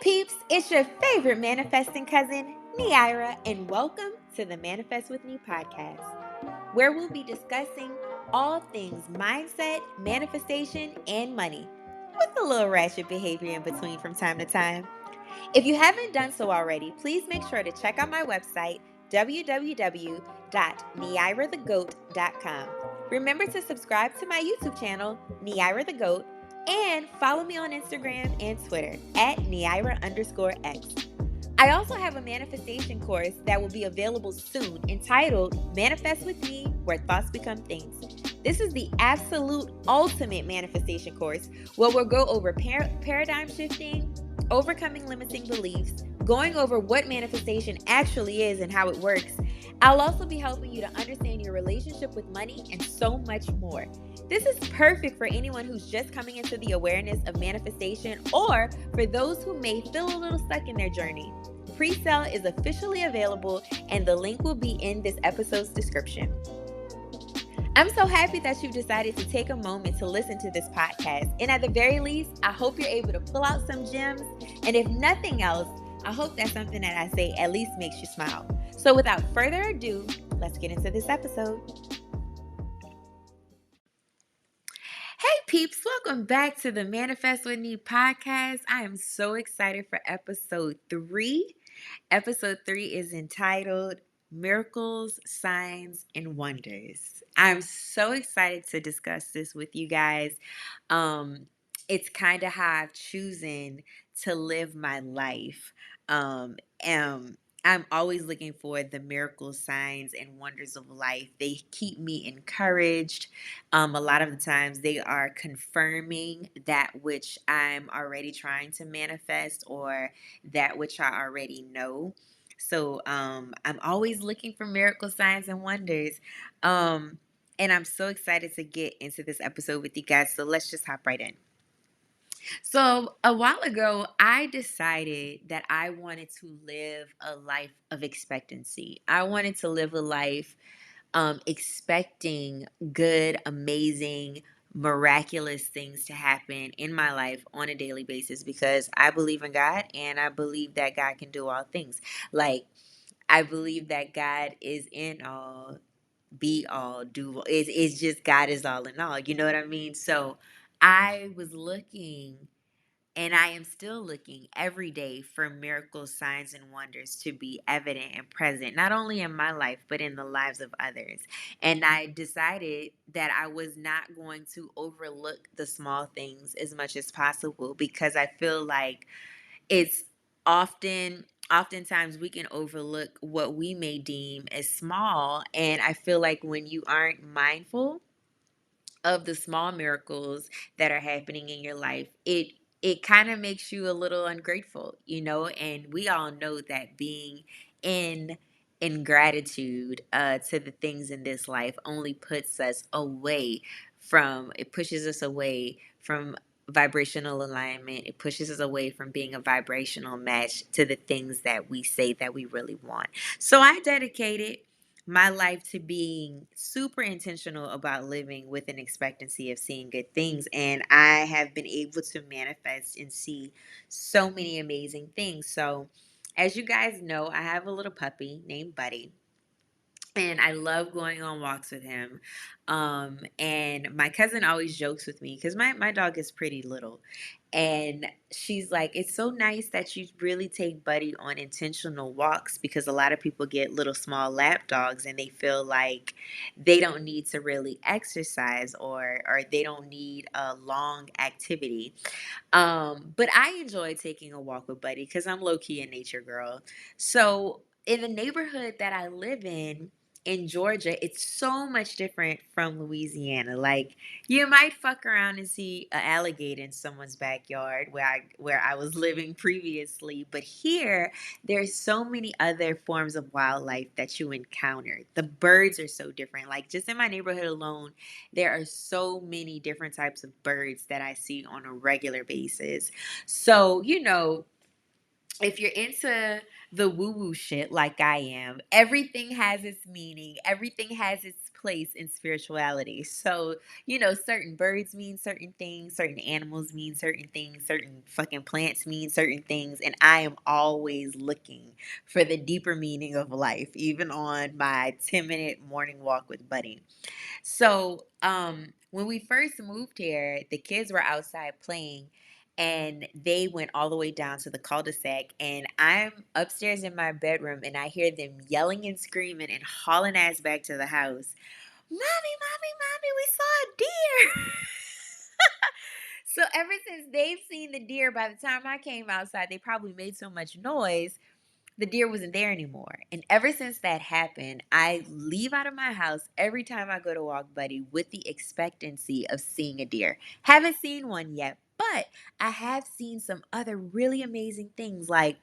peeps, it's your favorite manifesting cousin, Neira, and welcome to the Manifest with Me podcast, where we'll be discussing all things mindset, manifestation, and money, with a little ratchet behavior in between from time to time. If you haven't done so already, please make sure to check out my website, www.neirathegoat.com. Remember to subscribe to my YouTube channel, Neira the G.O.A.T, and follow me on Instagram and Twitter at Neira_X. I also have a manifestation course that will be available soon entitled Manifest with Me, Where Thoughts Become Things. This is the absolute ultimate manifestation course where we'll go over paradigm shifting, overcoming limiting beliefs, going over what manifestation actually is and how it works. I'll also be helping you to understand your relationship with money and so much more. This is perfect for anyone who's just coming into the awareness of manifestation or for those who may feel a little stuck in their journey. Pre-sale is officially available and the link will be in this episode's description. I'm so happy that you've decided to take a moment to listen to this podcast. And at the very least, I hope you're able to pull out some gems. And if nothing else, I hope that something that I say at least makes you smile. So without further ado, let's get into this episode. Hey peeps, welcome back to the Manifest with Me podcast. I am so excited for episode 3. Episode 3 is entitled Miracles, Signs, and Wonders. I'm so excited to discuss this with you guys. It's kind of how I've chosen to live my life. Um, um, I'm always looking for the miracles, signs, and wonders of life. They keep me encouraged. A lot of the times they are confirming that which I'm already trying to manifest or that which I already know. So I'm always looking for miracle signs and wonders. And I'm so excited to get into this episode with you guys. So let's just hop right in. So a while ago, I decided that I wanted to live a life of expectancy. I wanted to live a life expecting good, amazing, miraculous things to happen in my life on a daily basis because I believe in God and I believe that God can do all things. Like, I believe that God is in all, be all, do all. It's just God is all in all. You know what I mean? So I was looking and I am still looking every day for miracles, signs, and wonders to be evident and present, not only in my life, but in the lives of others. And I decided that I was not going to overlook the small things as much as possible because I feel like it's oftentimes we can overlook what we may deem as small. And I feel like when you aren't mindful of the small miracles that are happening in your life, it kind of makes you a little ungrateful, and we all know that being in ingratitude to the things in this life only puts us away it pushes us away from vibrational alignment. It pushes us away from being a vibrational match to the things that we say that we really want. So I dedicated my life to being super intentional about living with an expectancy of seeing good things. And I have been able to manifest and see so many amazing things. So, as you guys know, I have a little puppy named Buddy. And I love going on walks with him. And my cousin always jokes with me because my dog is pretty little. And she's like, it's so nice that you really take Buddy on intentional walks because a lot of people get little small lap dogs and they feel like they don't need to really exercise or they don't need a long activity. But I enjoy taking a walk with Buddy because I'm low key a nature girl. So in the neighborhood that I live in Georgia, it's so much different from Louisiana. Like you might fuck around and see an alligator in someone's backyard where I was living previously, but here there's so many other forms of wildlife that you encounter. The birds are so different. Like just in my neighborhood alone, there are so many different types of birds that I see on a regular basis. So, if you're into the woo-woo shit like I am. Everything has its meaning. Everything has its place in spirituality. So, certain birds mean certain things, certain animals mean certain things, certain fucking plants mean certain things, and I am always looking for the deeper meaning of life, even on my 10-minute morning walk with Buddy. So, when we first moved here, the kids were outside playing and they went all the way down to the cul-de-sac. And I'm upstairs in my bedroom and I hear them yelling and screaming and hauling ass back to the house. Mommy, mommy, mommy, we saw a deer. So, ever since they've seen the deer, by the time I came outside, they probably made so much noise the deer wasn't there anymore. And ever since that happened, I leave out of my house every time I go to walk Buddy with the expectancy of seeing a deer. Haven't seen one yet, but I have seen some other really amazing things like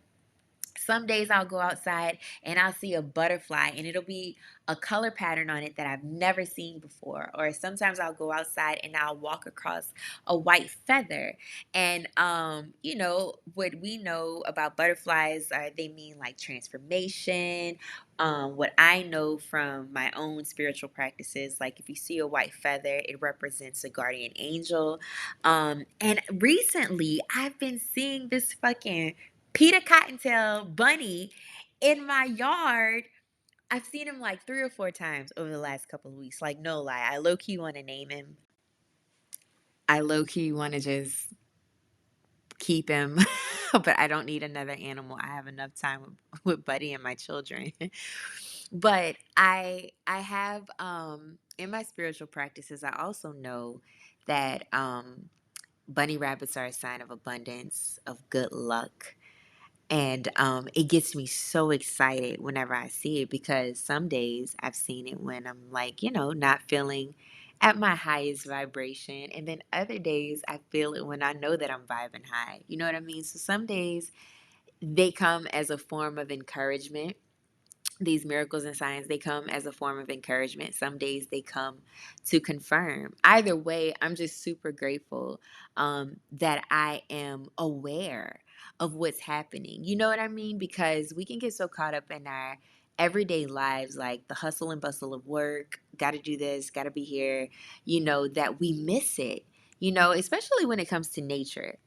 some days I'll go outside and I'll see a butterfly and it'll be a color pattern on it that I've never seen before. Or sometimes I'll go outside and I'll walk across a white feather. And what we know about butterflies are they mean like transformation. What I know from my own spiritual practices, like if you see a white feather, it represents a guardian angel. And recently I've been seeing this fucking Peter Cottontail bunny in my yard. I've seen him like 3 or 4 times over the last couple of weeks. Like, no lie. I low key want to name him. I low key want to just keep him, but I don't need another animal. I have enough time with Buddy and my children. But I have in my spiritual practices, I also know that bunny rabbits are a sign of abundance, of good luck. And it gets me so excited whenever I see it because some days I've seen it when I'm like, not feeling at my highest vibration. And then other days I feel it when I know that I'm vibing high. You know what I mean? So some days they come as a form of encouragement. These miracles and signs, they come as a form of encouragement. Some days they come to confirm. Either way, I'm just super grateful that I am aware of what's happening. You know what I mean? Because we can get so caught up in our everyday lives, like the hustle and bustle of work, got to do this, got to be here, that we miss it, especially when it comes to nature.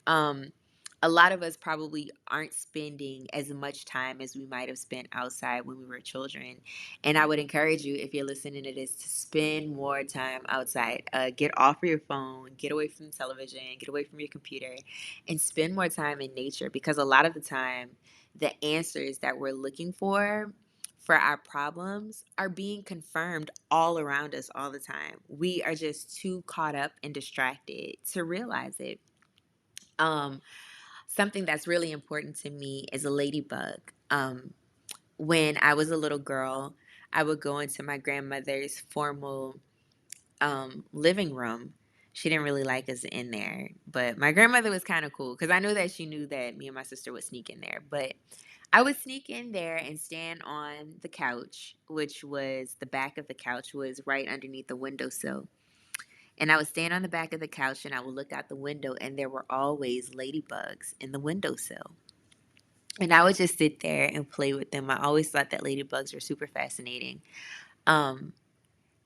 A lot of us probably aren't spending as much time as we might have spent outside when we were children. And I would encourage you, if you're listening to this, to spend more time outside. Get off of your phone, get away from the television, get away from your computer, and spend more time in nature because a lot of the time, the answers that we're looking for our problems are being confirmed all around us all the time. We are just too caught up and distracted to realize it. Um, Something that's really important to me is a ladybug. When I was a little girl, I would go into my grandmother's formal living room. She didn't really like us in there, but my grandmother was kind of cool because I know that she knew that me and my sister would sneak in there. But I would sneak in there and stand on the couch, which was the back of the couch was right underneath the windowsill. And I would stand on the back of the couch and I would look out the window, and there were always ladybugs in the windowsill. And I would just sit there and play with them. I always thought that ladybugs were super fascinating. Um,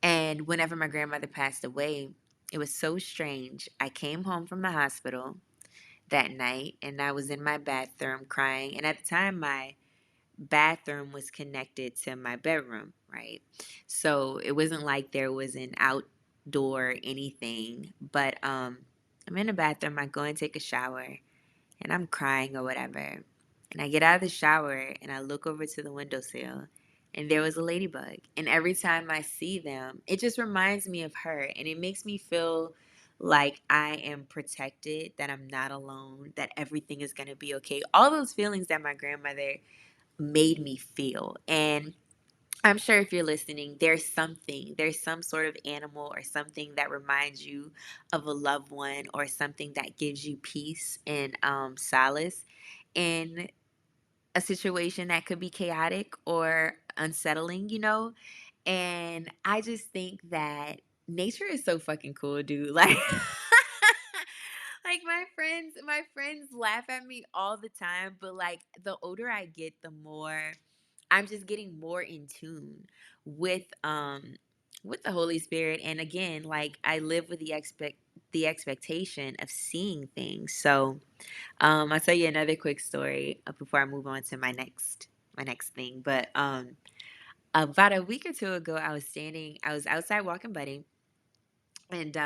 and whenever my grandmother passed away, it was so strange. I came home from the hospital that night and I was in my bathroom crying. And at the time, my bathroom was connected to my bedroom, right? So it wasn't like there was an outdoor anything. But I'm in the bathroom, I go and take a shower and I'm crying or whatever. And I get out of the shower and I look over to the windowsill and there was a ladybug. And every time I see them, it just reminds me of her and it makes me feel like I am protected, that I'm not alone, that everything is going to be okay. All those feelings that my grandmother made me feel. And I'm sure if you're listening, there's some sort of animal or something that reminds you of a loved one or something that gives you peace and solace in a situation that could be chaotic or unsettling. And I just think that nature is so fucking cool, dude. Like, like my friends laugh at me all the time, but like the older I get, the more I'm just getting more in tune with the Holy Spirit. And again, like I live with the expectation of seeing things. So I'll tell you another quick story before I move on to my next thing. But about a week or two ago, I was outside walking Buddy, and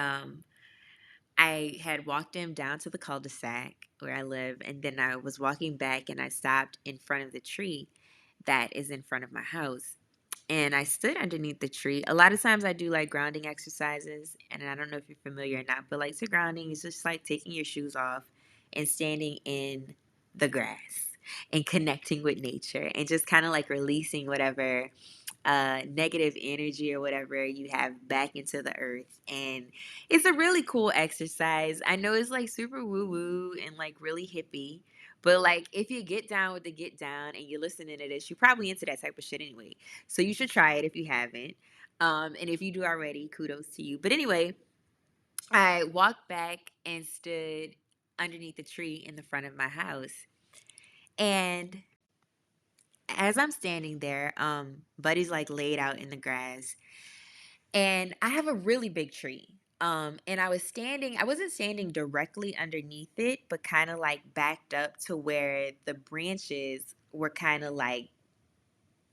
I had walked him down to the cul-de-sac where I live, and then I was walking back and I stopped in front of the tree that is in front of my house. And I stood underneath the tree. A lot of times I do like grounding exercises, and I don't know if you're familiar or not, but like to grounding is just like taking your shoes off and standing in the grass and connecting with nature and just kind of like releasing whatever negative energy or whatever you have back into the earth. And it's a really cool exercise. I know it's like super woo woo and like really hippie, but like if you get down with the get down and you're listening to this, you're probably into that type of shit anyway. So you should try it if you haven't. And if you do already, kudos to you. But anyway, I walked back and stood underneath the tree in the front of my house. And as I'm standing there, Buddy's like laid out in the grass. And I have a really big tree. And I wasn't standing directly underneath it, but kind of like backed up to where the branches were kind of like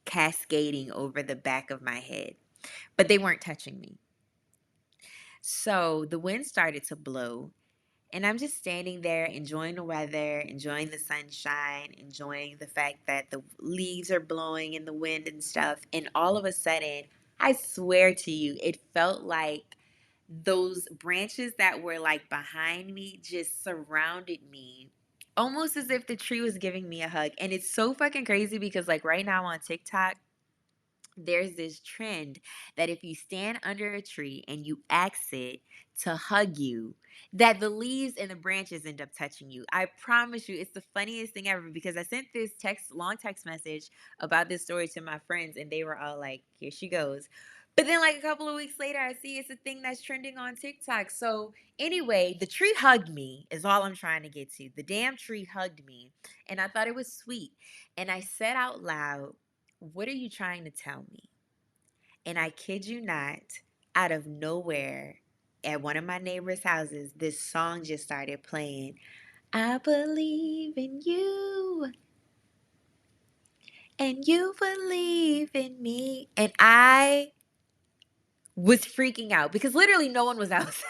cascading over the back of my head, but they weren't touching me. So the wind started to blow, and I'm just standing there enjoying the weather, enjoying the sunshine, enjoying the fact that the leaves are blowing in the wind and stuff. And all of a sudden, I swear to you, it felt like those branches that were like behind me just surrounded me. Almost as if the tree was giving me a hug. And it's so fucking crazy because, like, right now on TikTok, there's this trend that if you stand under a tree and you ask it to hug you, that the leaves and the branches end up touching you. I promise you, it's the funniest thing ever because I sent this long text message about this story to my friends, and they were all like, here she goes. But then, like a couple of weeks later, I see it's a thing that's trending on TikTok. So, anyway, the tree hugged me, is all I'm trying to get to. The damn tree hugged me, and I thought it was sweet. And I said out loud, what are you trying to tell me? And I kid you not, out of nowhere, at one of my neighbors' houses, this song just started playing. I believe in you, and you believe in me. And I was freaking out because literally no one was outside.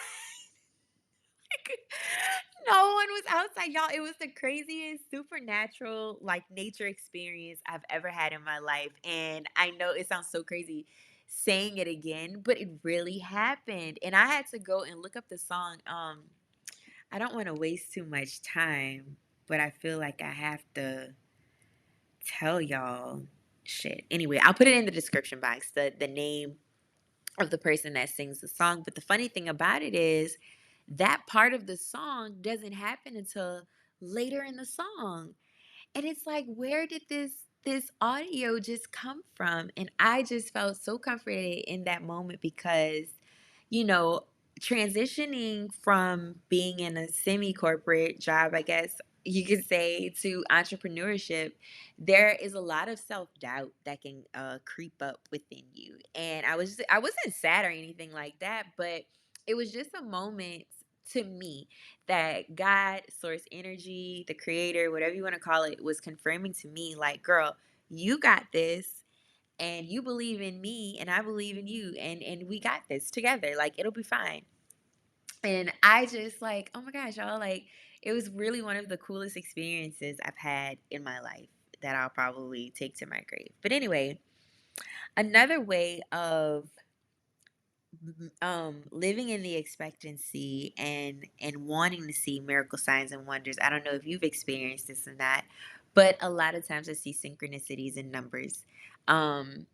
No one was outside, y'all. It was the craziest supernatural, like nature experience I've ever had in my life. And I know it sounds so crazy saying it again, but it really happened. And I had to go and look up the song. I don't want to waste too much time, but I feel like I have to tell y'all shit. Anyway, I'll put it in the description box, the name of the person that sings the song. But the funny thing about it is that part of the song doesn't happen until later in the song. And it's like, where did this audio just come from? And I just felt so comforted in that moment because, you know, transitioning from being in a semi-corporate job, I guess you could say, to entrepreneurship, there is a lot of self-doubt that can creep up within you. And I wasn't sad or anything like that, but it was just a moment to me that God, source energy, the creator, whatever you want to call it, was confirming to me like, girl, you got this, and you believe in me and I believe in you, and we got this together. Like, it'll be fine. And I just like, oh my gosh, y'all, like it was really one of the coolest experiences I've had in my life that I'll probably take to my grave. But anyway, another way of living in the expectancy and wanting to see miracle signs and wonders. I don't know if you've experienced this or not, but a lot of times I see synchronicities in numbers. um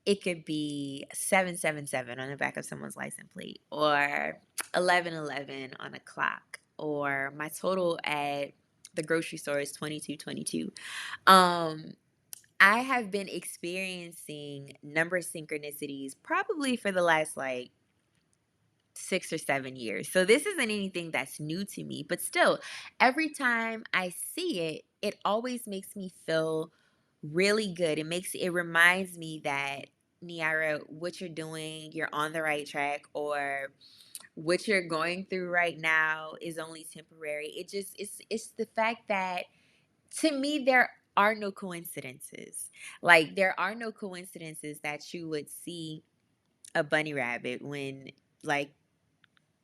it could be 777 on the back of someone's license plate, or 1111 on a clock, or my total at the grocery store is 2222. um I have been experiencing number synchronicities probably for the last like 6 or 7 years. So this isn't anything that's new to me, but still, every time I see it, it always makes me feel really good. It reminds me that, Neira, what you're doing, you're on the right track, or what you're going through right now is only temporary. It's the fact that, to me, there are no coincidences. Like, there are no coincidences that you would see a bunny rabbit when, like,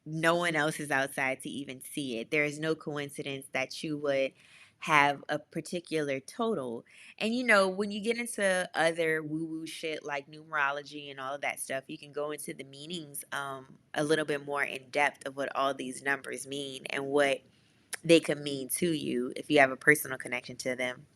no one else is outside to even see it. There is no coincidence that you would have a particular total. And when you get into other woo woo shit like numerology and all of that stuff, you can go into the meanings a little bit more in depth of what all these numbers mean and what they could mean to you if you have a personal connection to them.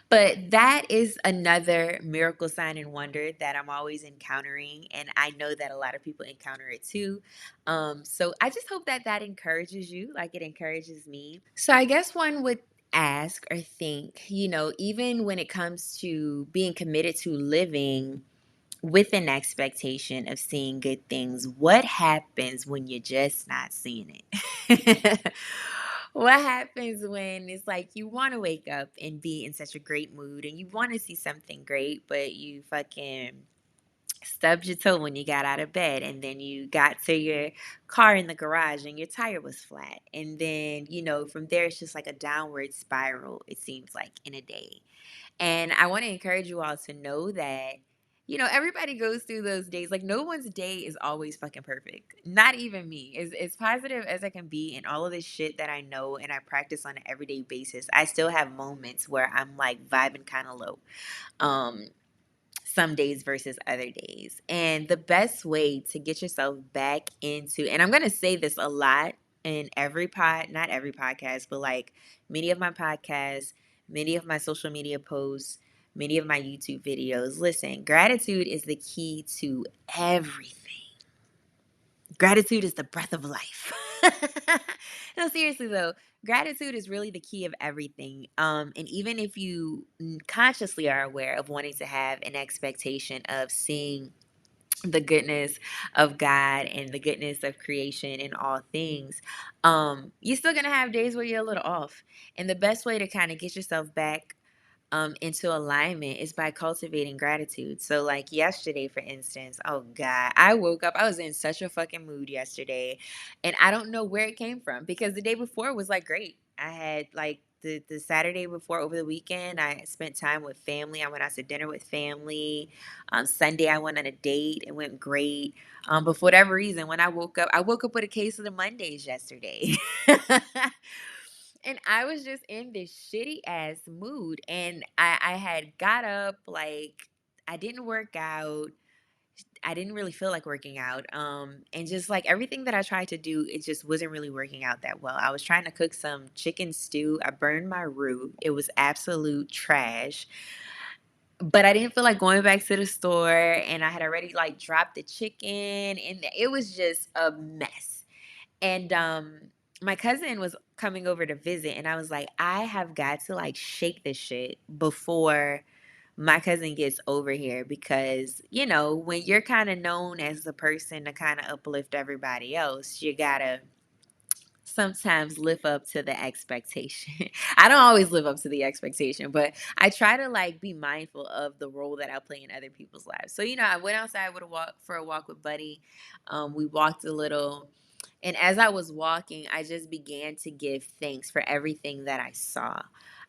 But that is another miracle sign and wonder that I'm always encountering. And I know that a lot of people encounter it too. So I just hope that that encourages you, like it encourages me. So I guess one would ask or think, even when it comes to being committed to living with an expectation of seeing good things, what happens when you're just not seeing it? What happens when it's like you want to wake up and be in such a great mood and you want to see something great, but you fucking stubbed your toe when you got out of bed, and then you got to your car in the garage and your tire was flat, and then from there it's just like a downward spiral, it seems like, in a day. And I want to encourage you all to know that, everybody goes through those days. Like, no one's day is always fucking perfect. Not even me. As positive as I can be and all of this shit that I know and I practice on an everyday basis, I still have moments where I'm like vibing kind of low. Some days versus other days. And the best way to get yourself back into, and I'm going to say this a lot in not every podcast, but like many of my podcasts, many of my social media posts, many of my YouTube videos. Listen, gratitude is the key to everything. Gratitude is the breath of life. No, seriously though, gratitude is really the key of everything. And even if you consciously are aware of wanting to have an expectation of seeing the goodness of God and the goodness of creation in all things, you're still gonna have days where you're a little off. And the best way to kind of get yourself back into alignment is by cultivating gratitude. So, like yesterday, for instance, oh God, I woke up, I was in such a fucking mood yesterday, and I don't know where it came from because the day before was like great. I had like the Saturday before, over the weekend, I spent time with family. I went out to dinner with family. Sunday, I went on a date. It went great. But for whatever reason, when I woke up with a case of the Mondays yesterday. And I was just in this shitty ass mood. And I had got up, like, I didn't work out. I didn't really feel like working out. And just like everything that I tried to do, it just wasn't really working out that well. I was trying to cook some chicken stew. I burned my roux. It was absolute trash. But I didn't feel like going back to the store. And I had already like dropped the chicken. And it was just a mess. And my cousin was coming over to visit, and I was like, I have got to like shake this shit before my cousin gets over here, because when you're kind of known as the person to kind of uplift everybody else, you gotta sometimes live up to the expectation. I don't always live up to the expectation, but I try to like be mindful of the role that I play in other people's lives. So, I went outside with a walk for a walk with Buddy. We walked a little, and as I was walking, I just began to give thanks for everything that I saw.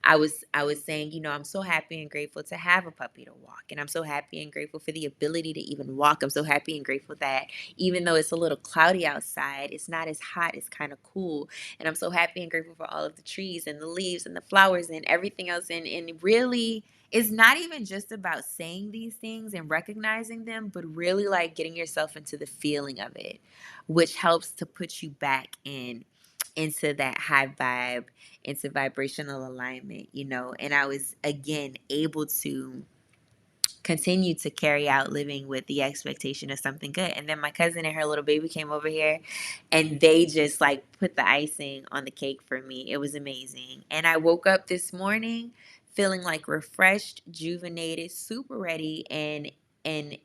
I was saying, I'm so happy and grateful to have a puppy to walk. And I'm so happy and grateful for the ability to even walk. I'm so happy and grateful that even though it's a little cloudy outside, it's not as hot, it's kind of cool. And I'm so happy and grateful for all of the trees and the leaves and the flowers and everything else. And really, it's not even just about saying these things and recognizing them, but really like getting yourself into the feeling of it, which helps to put you back into that high vibe, into vibrational alignment, And I was again able to continue to carry out living with the expectation of something good. And then my cousin and her little baby came over here, and they just like put the icing on the cake for me. It was amazing. And I woke up this morning feeling like refreshed, juvenated, super ready, and I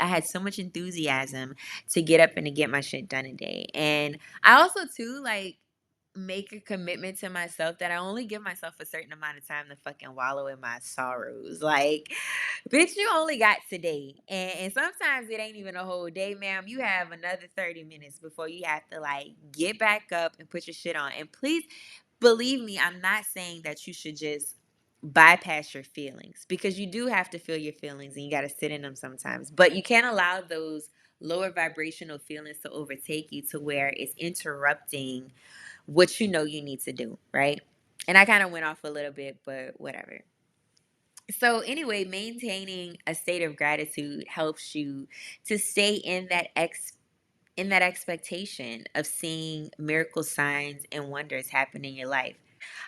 had so much enthusiasm to get up and to get my shit done a day. And I also too like make a commitment to myself that I only give myself a certain amount of time to fucking wallow in my sorrows. Like, bitch, you only got today. And sometimes it ain't even a whole day, ma'am. You have another 30 minutes before you have to like get back up and put your shit on. And please believe me, I'm not saying that you should just bypass your feelings, because you do have to feel your feelings and you got to sit in them sometimes. But you can't allow those lower vibrational feelings to overtake you to where it's interrupting what you know you need to do, right? And I kind of went off a little bit, but whatever. So anyway, maintaining a state of gratitude helps you to stay in that expectation of seeing miracle signs and wonders happen in your life.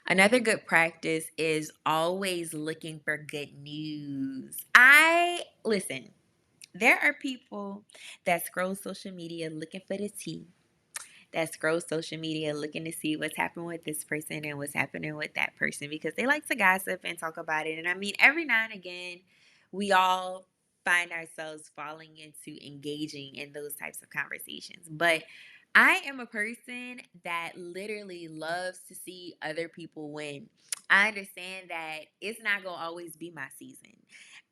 Another good practice is always looking for good news. I listen, there are people that scroll social media looking for the tea, that scroll social media looking to see what's happened with this person and what's happening with that person, because they like to gossip and talk about it. And I mean, every now and again, we all find ourselves falling into engaging in those types of conversations. But I am a person that literally loves to see other people win. I understand that it's not going to always be my season.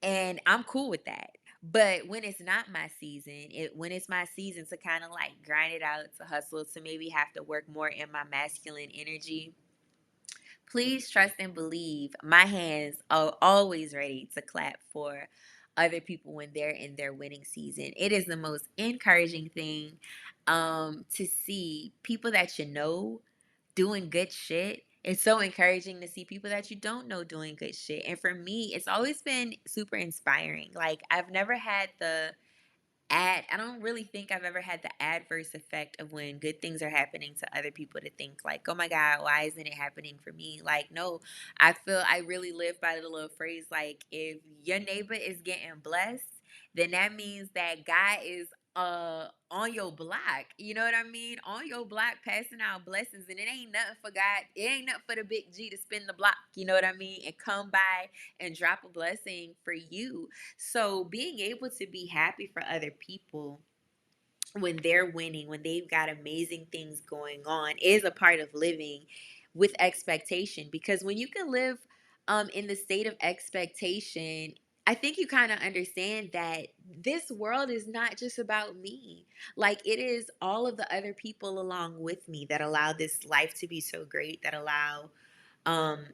And I'm cool with that. But when it's not my season, when it's my season to kind of like grind it out, to hustle, to maybe have to work more in my masculine energy, please trust and believe my hands are always ready to clap for other people when they're in their winning season. It is the most encouraging thing to see people that you know doing good shit. It's so encouraging to see people that you don't know doing good shit. And for me, it's always been super inspiring. Like, I've never had I don't really think I've ever had the adverse effect of when good things are happening to other people to think like, oh my God, why isn't it happening for me? Like, no, I feel I really live by the little phrase, like, if your neighbor is getting blessed, then that means that God is on your block. You know what I mean? On your block passing out blessings. And it ain't nothing for God. It ain't nothing for the big G to spin the block. You know what I mean? And come by and drop a blessing for you. So being able to be happy for other people when they're winning, when they've got amazing things going on, is a part of living with expectation. Because when you can live in the state of expectation, I think you kind of understand that this world is not just about me. Like, it is all of the other people along with me that allow this life to be so great, um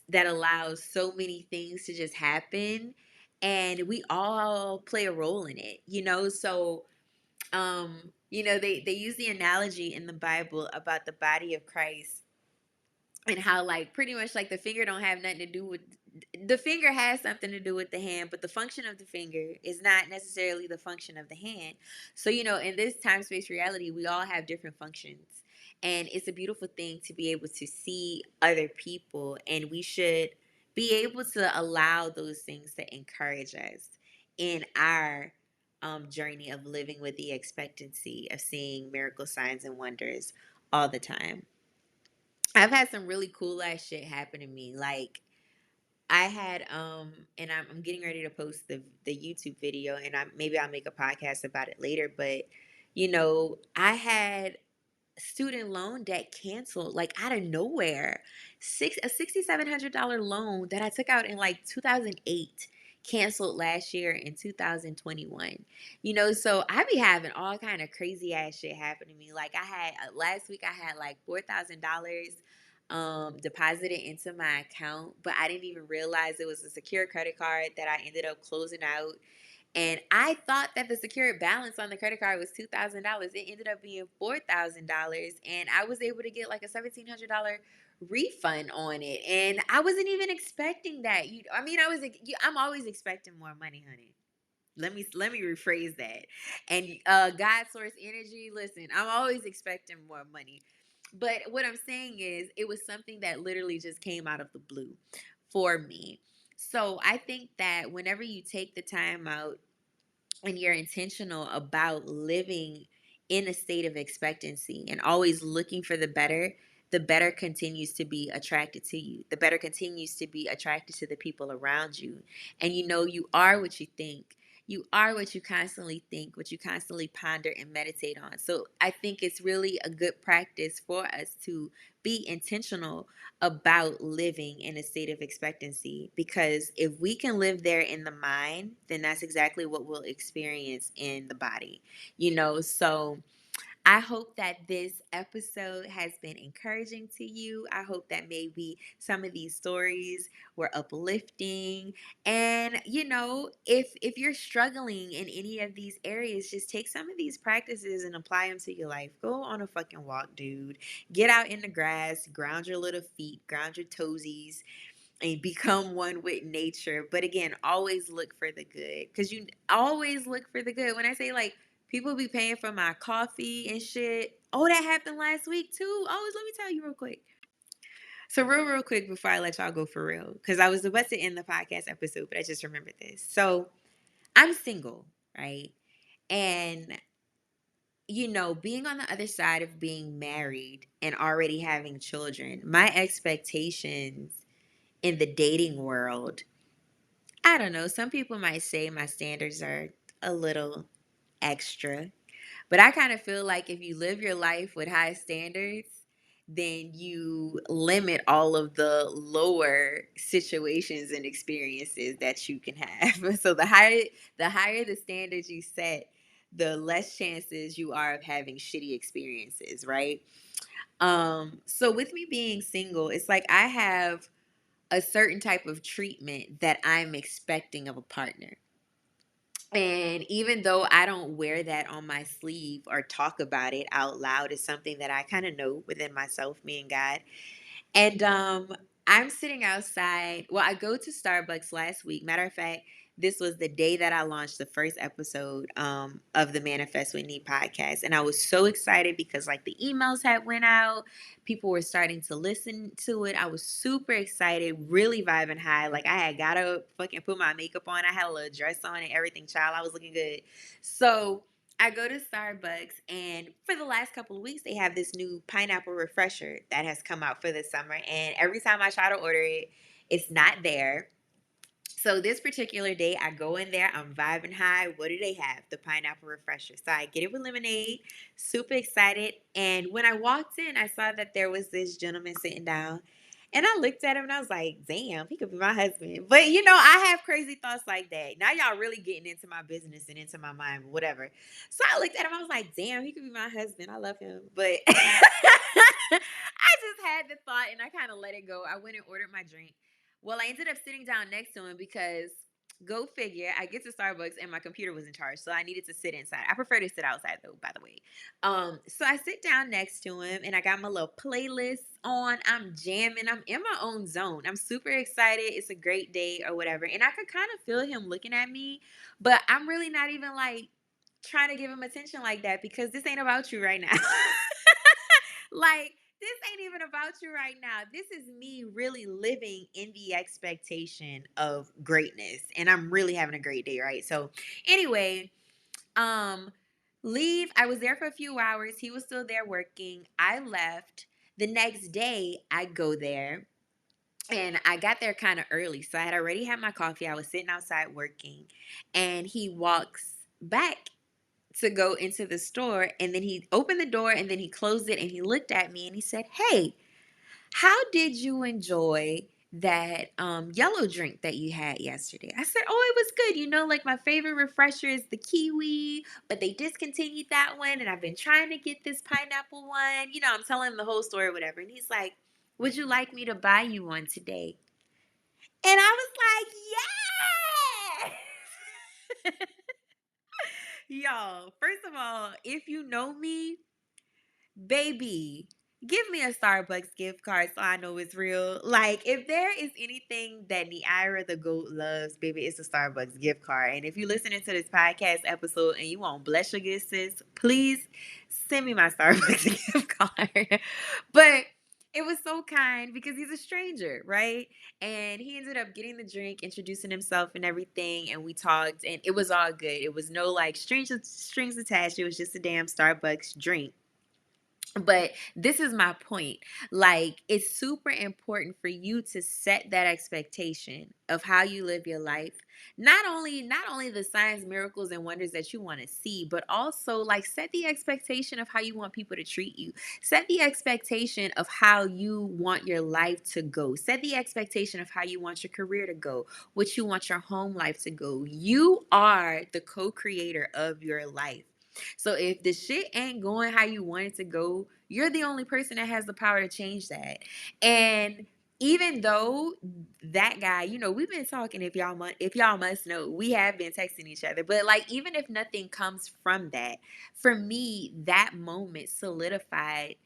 that allows so many things to just happen, and we all play a role in it, you know. So they use the analogy in the Bible about the body of Christ, and how like pretty much like the finger don't have nothing to do with, the finger has something to do with the hand, but the function of the finger is not necessarily the function of the hand. So in this time space reality, we all have different functions, and it's a beautiful thing to be able to see other people, and we should be able to allow those things to encourage us in our journey of living with the expectancy of seeing miracle signs and wonders all the time. I've had some really cool ass shit happen to me. Like, I had and I'm getting ready to post the YouTube video, and maybe I'll make a podcast about it later, but I had student loan debt canceled like out of nowhere. A $6,700 loan that I took out in like 2008 canceled last year in 2021. So I be having all kind of crazy ass shit happen to me. Like, I had last week I had like $4,000 deposited into my account, but I didn't even realize it was a secure credit card that I ended up closing out. And I thought that the secured balance on the credit card was $2,000. It ended up being $4,000, and I was able to get like a $1,700 refund on it. And I wasn't even expecting that. I'm always expecting more money, honey. Let me rephrase that. And God source energy, listen, I'm always expecting more money. But what I'm saying is, it was something that literally just came out of the blue for me. So I think that whenever you take the time out and you're intentional about living in a state of expectancy and always looking for the better continues to be attracted to you. The better continues to be attracted to the people around you. And you are what you think. You are what you constantly think, what you constantly ponder and meditate on. So I think it's really a good practice for us to be intentional about living in a state of expectancy, because if we can live there in the mind, then that's exactly what we'll experience in the body. So I hope that this episode has been encouraging to you. I hope that maybe some of these stories were uplifting. And if you're struggling in any of these areas, just take some of these practices and apply them to your life. Go on a fucking walk, dude. Get out in the grass, ground your little feet, ground your toesies, and become one with nature. But again, always look for the good, because you always look for the good. When I say, like, people be paying for my coffee and shit. Oh, that happened last week too. Oh, let me tell you real quick. So real quick before I let y'all go for real, because I was about to end the podcast episode, but I just remembered this. So I'm single, right? And being on the other side of being married and already having children, my expectations in the dating world, I don't know. Some people might say my standards are a little extra, but I kind of feel like if you live your life with high standards, then you limit all of the lower situations and experiences that you can have. So the higher the standards you set, the less chances you are of having shitty experiences, right? So with me being single, it's like I have a certain type of treatment that I'm expecting of a partner. And even though I don't wear that on my sleeve or talk about it out loud, it's something that I kind of know within myself, me and God. And I'm sitting outside. Well, I go to Starbucks last week. Matter of fact, this was the day that I launched the first episode of the Manifest with Me podcast. And I was so excited because, like, the emails had went out. People were starting to listen to it. I was super excited, really vibing high. Like, I had got to fucking put my makeup on. I had a little dress on and everything, child. I was looking good. So I go to Starbucks, and for the last couple of weeks, they have this new pineapple refresher that has come out for the summer. And every time I try to order it, it's not there. So this particular day, I go in there, I'm vibing high. What do they have? The pineapple refresher. So I get it with lemonade, super excited. And when I walked in, I saw that there was this gentleman sitting down. And I looked at him and I was like, damn, he could be my husband. But I have crazy thoughts like that. Now y'all really getting into my business and into my mind, whatever. So I looked at him, I was like, damn, he could be my husband. I love him. But I just had the thought and I kind of let it go. I went and ordered my drink. Well, I ended up sitting down next to him because, go figure, I get to Starbucks and my computer was in charge, so I needed to sit inside. I prefer to sit outside though, by the way. So I sit down next to him and I got my little playlist on. I'm jamming. I'm in my own zone. I'm super excited. It's a great day or whatever. And I could kind of feel him looking at me, but I'm really not even like trying to give him attention like that, because this ain't about you right now. Like, this ain't even about you right now. This is me really living in the expectation of greatness. And I'm really having a great day, right? So anyway, um, leave. I was there for a few hours. He was still there working. I left. The next day, I go there. And I got there kind of early. So I had already had my coffee. I was sitting outside working. And he walks back to go into the store, and then he opened the door and then he closed it and he looked at me and he said, "Hey, how did you enjoy that yellow drink that you had yesterday?" I said, "Oh, it was good. Like, my favorite refresher is the kiwi, but they discontinued that one and I've been trying to get this pineapple one." I'm telling him the whole story or whatever. And he's like, "Would you like me to buy you one today?" And I was like, "Yeah." Y'all, first of all, if you know me, baby, give me a Starbucks gift card so I know it's real. Like, if there is anything that Neira the G.O.A.T loves, baby, it's a Starbucks gift card. And if you're listening to this podcast episode and you want bless your good sis, please send me my Starbucks gift card. But it was so kind because he's a stranger, right? And he ended up getting the drink, introducing himself and everything, and we talked, and it was all good. It was no like strings attached. It was just a damn Starbucks drink. But this is my point. Like, it's super important for you to set that expectation of how you live your life. Not only the signs, miracles, and wonders that you want to see, but also like set the expectation of how you want people to treat you. Set the expectation of how you want your life to go. Set the expectation of how you want your career to go, what you want your home life to go. You are the co-creator of your life. So if the shit ain't going how you want it to go, you're the only person that has the power to change that. And even though that guy, we've been talking, if y'all must know, we have been texting each other. But like, even if nothing comes from that, for me, that moment solidified,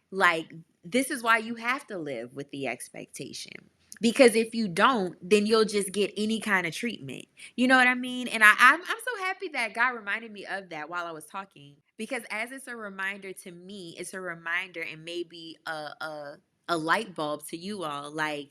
like, this is why you have to live with the expectation. Because if you don't, then you'll just get any kind of treatment. You know what I mean? And I'm so happy that God reminded me of that while I was talking, because as it's a reminder to me, it's a reminder and maybe a light bulb to you all. Like,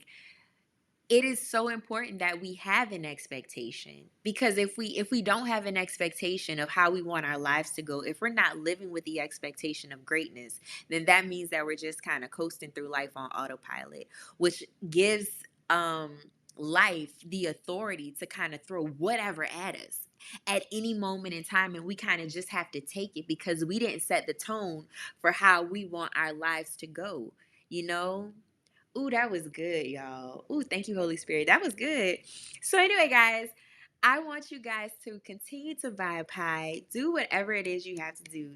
it is so important that we have an expectation, because if we don't have an expectation of how we want our lives to go, if we're not living with the expectation of greatness, then that means that we're just kind of coasting through life on autopilot, which gives um life the authority to kind of throw whatever at us at any moment in time, and we kind of just have to take it because we didn't set the tone for how we want our lives to go, you know. Ooh, that was good, y'all. Ooh, thank you, Holy Spirit. That was good. So, anyway, guys, I want you guys to continue to vibe high. Do whatever it is you have to do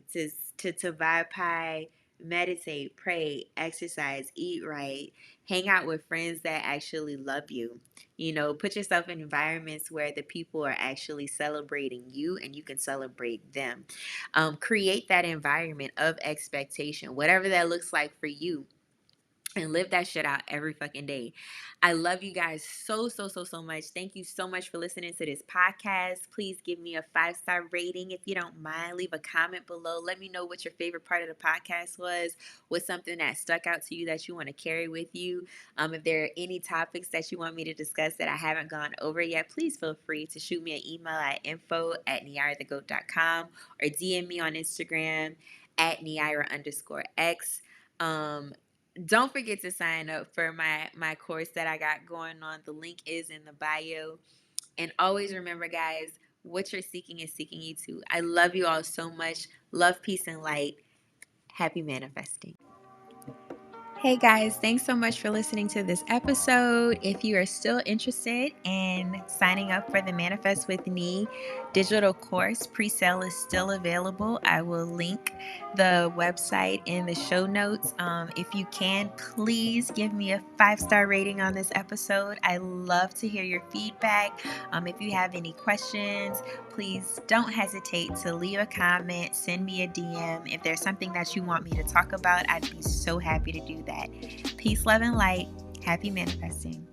to vibe high, meditate, pray, exercise, eat right, hang out with friends that actually love you. Put yourself in environments where the people are actually celebrating you and you can celebrate them. Create that environment of expectation, whatever that looks like for you, and live that shit out every fucking day. I love you guys so, so, so, so much. Thank you so much for listening to this podcast. Please give me a 5-star rating if you don't mind. Leave a comment below. Let me know what your favorite part of the podcast was. What's something that stuck out to you that you want to carry with you. If there are any topics that you want me to discuss that I haven't gone over yet, please feel free to shoot me an email at info@neirathegoat.com or DM me on Instagram at Neira_X. Don't forget to sign up for my course that I got going on. The link is in the bio. And always remember, guys, what you're seeking is seeking you too. I love you all so much. Love, peace, and light. Happy manifesting. Hey guys, thanks so much for listening to this episode. If you are still interested in signing up for the Manifest with Me digital course, pre-sale is still available. I will link the website in the show notes. If you can, please give me a 5-star rating on this episode. I love to hear your feedback. If you have any questions, please don't hesitate to leave a comment, send me a DM. If there's something that you want me to talk about, I'd be so happy to do that. Peace, love, and light. Happy manifesting.